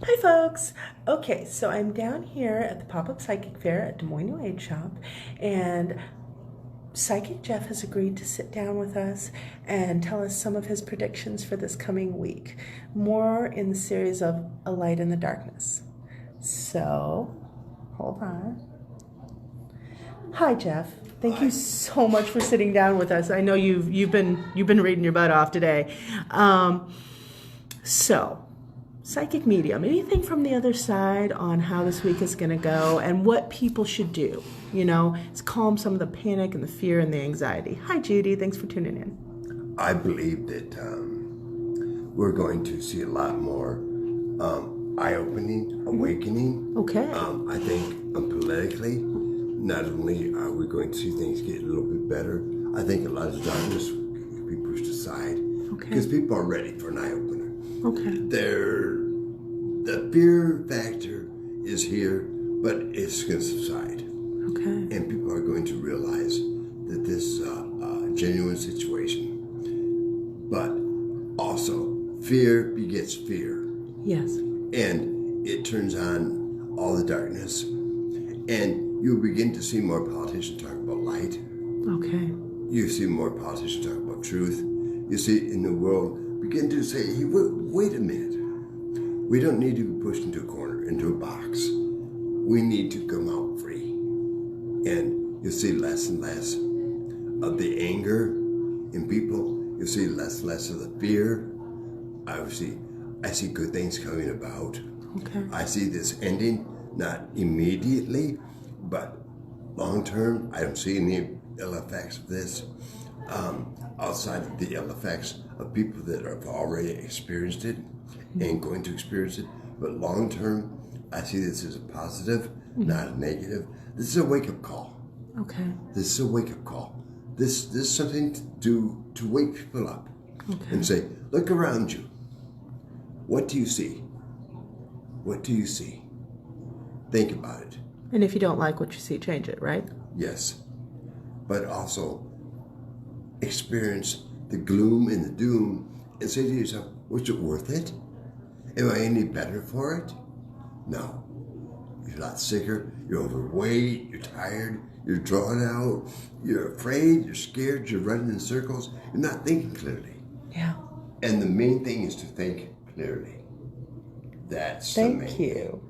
Hi folks! Okay, so I'm down here at the Pop-Up Psychic Fair at Des Moines New Age Shop, and Psychic Jeff has agreed to sit down with us and tell us some of his predictions for this coming week. More in the series of A Light in the Darkness. So, hold on. Hi Jeff. Thank you so much for sitting down with us. I know you've been reading your butt off today. So, psychic medium, anything from the other side on how this week is going to go and what people should do, to calm some of the panic and the fear and the anxiety. Hi, Judy. Thanks for tuning in. I believe that we're going to see a lot more eye-opening, awakening. Okay. I think politically, not only are we going to see things get a little bit better, I think a lot of darkness will be pushed aside. Okay. Because people are ready for an eye-opener. Okay. The fear factor is here, but it's going to subside. Okay. And people are going to realize that this is a genuine situation. But also, fear begets fear. Yes. And it turns on all the darkness. And you begin to see more politicians talk about light. Okay. You see more politicians talk about truth. You see in the world begin to say, hey, wait a minute. We don't need to be pushed into a corner, into a box. We need to come out free. And you'll see less and less of the anger in people. You'll see less and less of the fear. I see good things coming about. Okay. I see this ending, not immediately, but long term. I don't see any ill effects of this. Outside of the ill effects of people that have already experienced it and going to experience it. But long term, I see this as a positive, not a negative. This is a wake-up call. Okay. This is a wake-up call. This is something to do to wake people up and say, look around you. What do you see? What do you see? Think about it. And if you don't like what you see, change it, right? Yes. But also experience the gloom and the doom and say to yourself, was it worth it? Am I any better for it? No. You're a lot sicker, you're overweight, you're tired, you're drawn out, you're afraid, you're scared, you're running in circles, you're not thinking clearly. Yeah. And the main thing is to think clearly. That's the main Thank you.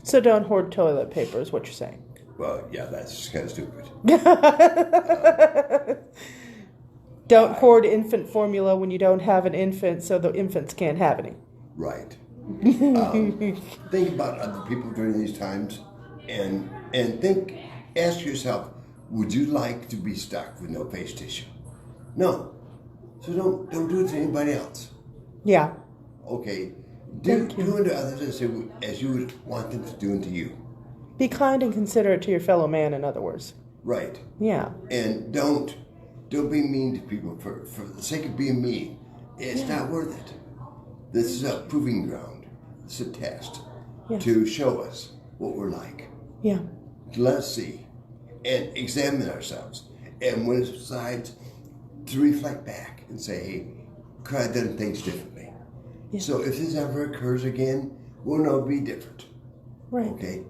So don't hoard toilet paper is what you're saying. Well, yeah, that's kind of stupid. Don't hoard infant formula when you don't have an infant so the infants can't have any. Right. Think about other people during these times and ask yourself, would you like to be stuck with no face tissue? No. So don't do it to anybody else. Yeah. Okay. Do unto others as you would want them to do unto you. Be kind and considerate to your fellow man, in other words. Right. Yeah. And don't be mean to people for the sake of being mean. It's not worth it. This is a proving ground. It's a test to show us what we're like. Yeah. Let us see and examine ourselves. And when it subsides, to reflect back and say, hey, could I have done things differently? Yeah. So if this ever occurs again, we'll know it'll be different. Right. Okay?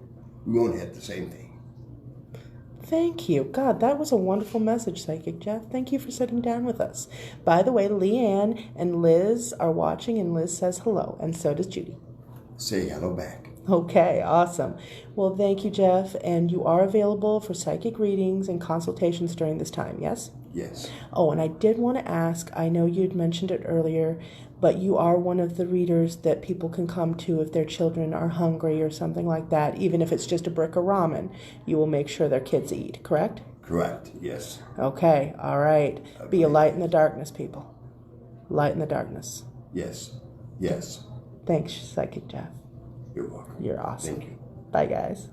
We won't have the same thing. Thank you. God, that was a wonderful message, Psychic Jeff. Thank you for sitting down with us. By the way, Leanne and Liz are watching, and Liz says hello, and so does Judy. Say hello back. Okay, awesome. Well, thank you, Jeff. And you are available for psychic readings and consultations during this time, yes? Yes. Oh, and I did want to ask, I know you'd mentioned it earlier, but you are one of the readers that people can come to if their children are hungry or something like that, even if it's just a brick of ramen. You will make sure their kids eat, correct? Correct, yes. Okay, all right. Be a light in the darkness, people. Light in the darkness. Yes, yes. Thanks, Psychic Jeff. You're welcome. You're awesome. Thank you. Bye, guys.